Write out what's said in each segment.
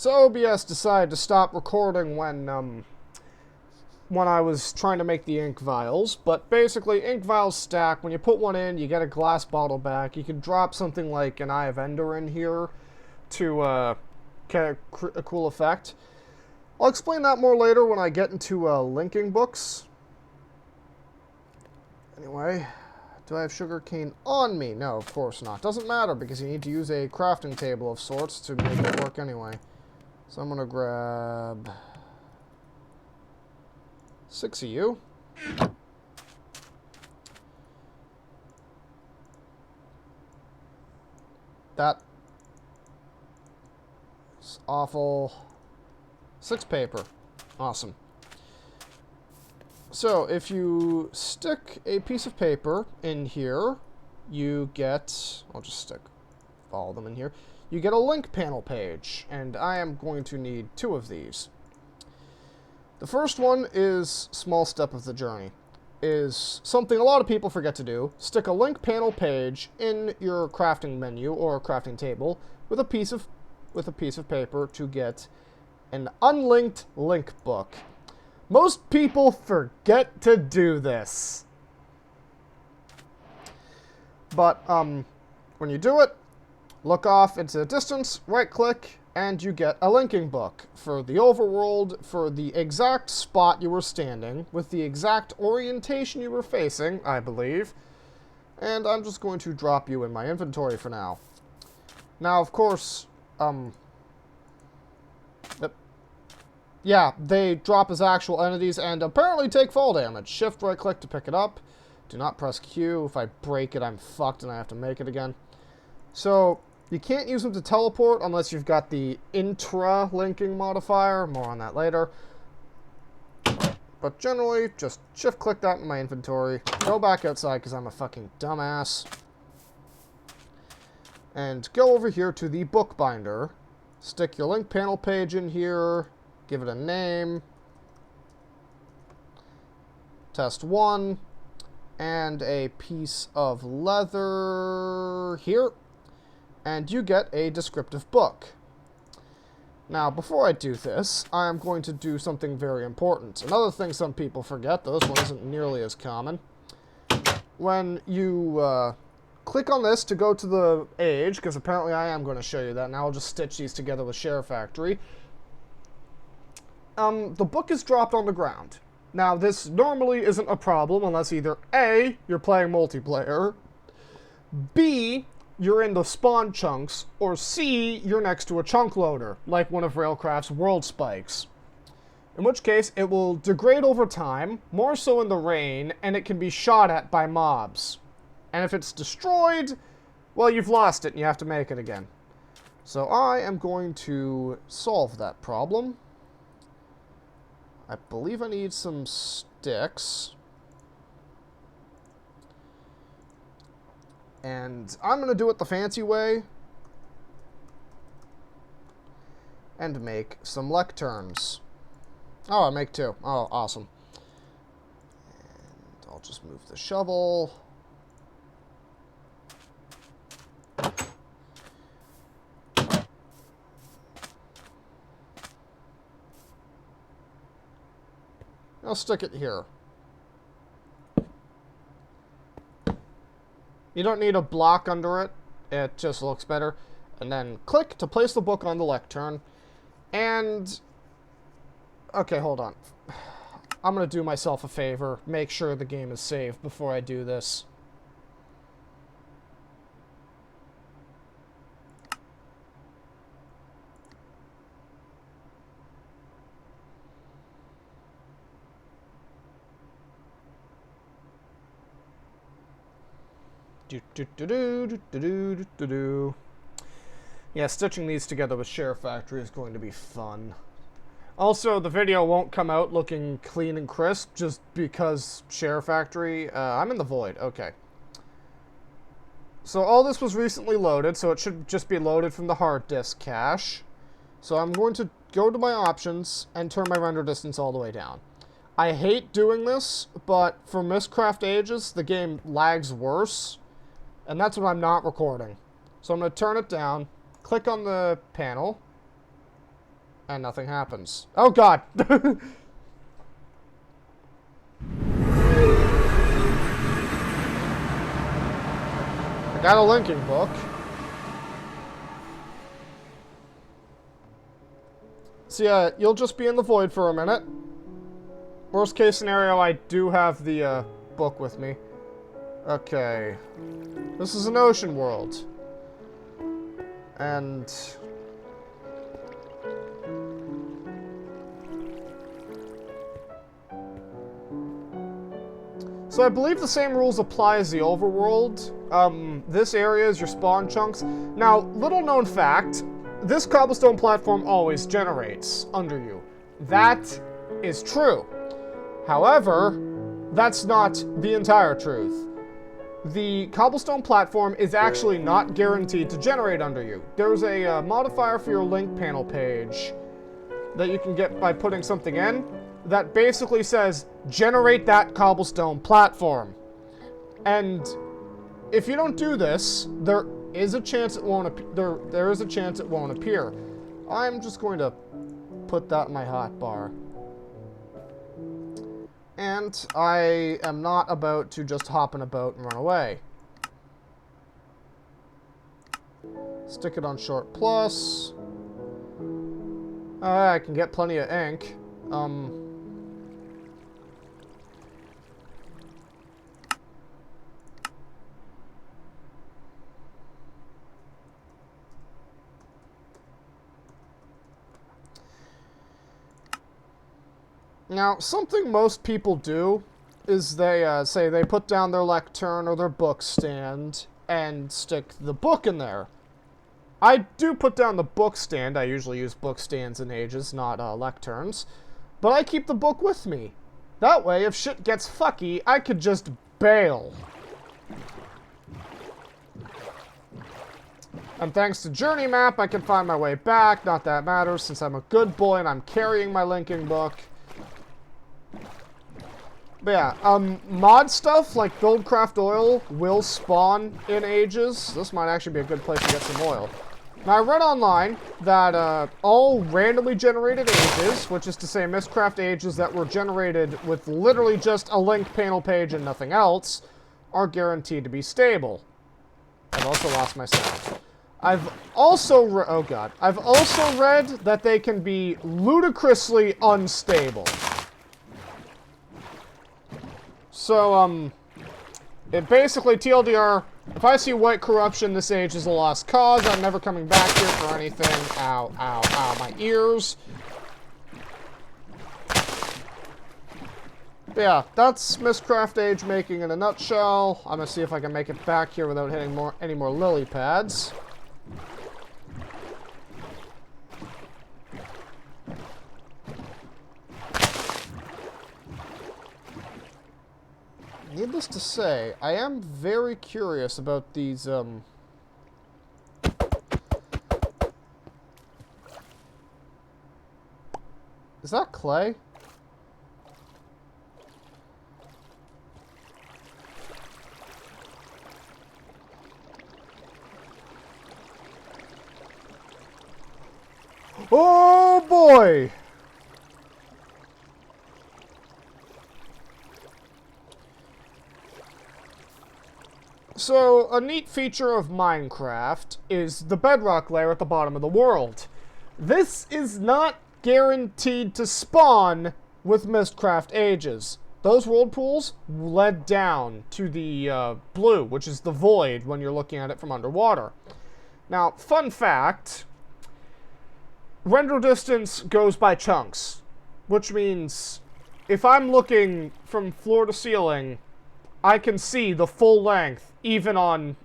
So OBS decided to stop recording when I was trying to make the ink vials, but basically ink vials stack. When you put one in, you get a glass bottle back. You can drop something like an Eye of Ender in here to get a cool effect. I'll explain that more later when I get into linking books. Anyway, do I have sugarcane on me? No, of course not. Doesn't matter because you need to use a crafting table of sorts to make it work anyway. So I'm gonna grab 6 of you. That is awful. 6 paper. Awesome. So, if you stick a piece of paper in here, you get... I'll just stick all of them in here. You get a link panel page, and I am going to need 2 of these. The first one is small step of the journey. Is something a lot of people forget to do. Stick a link panel page in your crafting menu or crafting table with a piece of paper to get an unlinked link book. Most people forget to do this. But when you do it, look off into the distance, right-click, and you get a linking book for the overworld, for the exact spot you were standing, with the exact orientation you were facing, I believe. And I'm just going to drop you in my inventory for now. Now, of course, yeah, they drop as actual entities and apparently take fall damage. Shift right-click to pick it up. Do not press Q. If I break it, I'm fucked and I have to make it again. So, you can't use them to teleport unless you've got the intra-linking modifier. More on that later. But generally, just shift-click that in my inventory. Go back outside because I'm a fucking dumbass. And go over here to the bookbinder. Stick your link panel page in here. Give it a name. Test 1. And a piece of leather here. And you get a descriptive book. Now, before I do this, I'm going to do something very important. Another thing some people forget, though this one isn't nearly as common. When you click on this to go to the age, because apparently I am going to show you that, now I'll just stitch these together with Share Factory. The book is dropped on the ground. Now, this normally isn't a problem unless either A, you're playing multiplayer, B, you're in the spawn chunks, or C, you're next to a chunk loader, like one of Railcraft's world spikes. In which case, it will degrade over time, more so in the rain, and it can be shot at by mobs. And if it's destroyed, well, you've lost it and you have to make it again. So I am going to solve that problem. I believe I need some sticks. And I'm going to do it the fancy way. And make some lecterns. Oh, I make 2. Oh, awesome. And I'll just move the shovel. I'll stick it here. You don't need a block under it. It just looks better. And then click to place the book on the lectern. And... okay, hold on. I'm going to do myself a favor. Make sure the game is saved before I do this. Yeah, stitching these together with Share Factory is going to be fun. Also, the video won't come out looking clean and crisp just because Share Factory... I'm in the void. Okay. So all this was recently loaded, so it should just be loaded from the hard disk cache. So I'm going to go to my options and turn my render distance all the way down. I hate doing this, but for Mistcraft Ages, the game lags worse. And that's when I'm not recording. So I'm going to turn it down, click on the panel, And nothing happens. Oh god! I got a linking book. So yeah, you'll just be in the void for a minute. Worst case scenario, I do have the book with me. Okay. This is an ocean world. And... so I believe the same rules apply as the overworld. This area is your spawn chunks. Now, little known fact, this cobblestone platform always generates under you. That is true. However, that's not the entire truth. The cobblestone platform is actually not guaranteed to generate under you. There's a modifier for your link panel page that you can get by putting something in that basically says, generate that cobblestone platform. And if you don't do this, there is a chance it won't there is a chance it won't appear. I'm just going to put that in my hotbar. And I am not about to just hop in a boat and run away. Stick it on short plus. I can get plenty of ink. Now, something most people do is they say they put down their lectern or their book stand and stick the book in there. I do put down the book stand. I usually use book stands in Ages, not lecterns. But I keep the book with me. That way, if shit gets fucky, I could just bail. And thanks to Journey Map, I can find my way back. Not that matters, since I'm a good boy and I'm carrying my linking book. But yeah, mod stuff like Buildcraft Oil will spawn in Ages. This might actually be a good place to get some oil. Now, I read online that all randomly generated Ages, which is to say Mistcraft Ages that were generated with literally just a link panel page and nothing else, are guaranteed to be stable. I've also lost my sound. I've also read that they can be ludicrously unstable. So, it basically, TLDR, if I see white corruption, this age is a lost cause. I'm never coming back here for anything. Ow, ow, ow, my ears. But yeah, that's Mistcraft Age making in a nutshell. I'm gonna see if I can make it back here without hitting any more lily pads. Needless to say, I am very curious about these, Is that clay? Oh boy! So, a neat feature of Minecraft is the bedrock layer at the bottom of the world. This is not guaranteed to spawn with Mistcraft Ages. Those world pools led down to the blue, which is the void when you're looking at it from underwater. Now, fun fact, render distance goes by chunks, which means if I'm looking from floor to ceiling, I can see the full length, even on...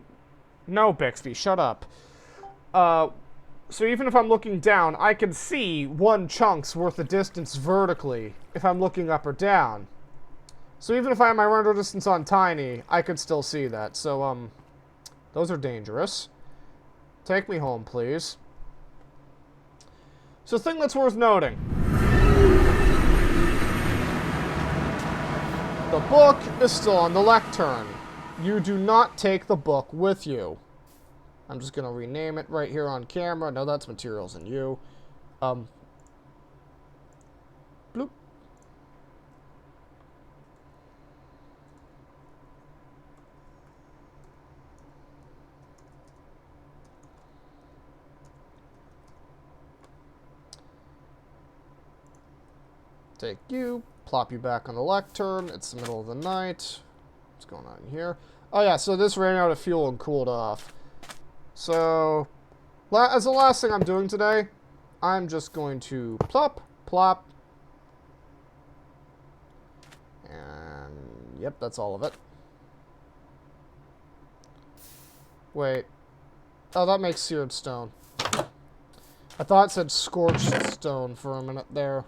No, Bixby, shut up. So even if I'm looking down, I can see one chunk's worth of distance vertically if I'm looking up or down. So even if I have my render distance on tiny, I could still see that. So, those are dangerous. Take me home, please. So, the thing that's worth noting. The book is still on the lectern. You do not take the book with you. I'm just going to rename it right here on camera. No, that's materials and you. Bloop. Take you, plop you back on the lectern. It's the middle of the night. What's going on here? Oh yeah, so this ran out of fuel and cooled off. So, as the last thing I'm doing today, I'm just going to plop, plop. And, yep, that's all of it. Wait. Oh, that makes seared stone. I thought it said scorched stone for a minute there.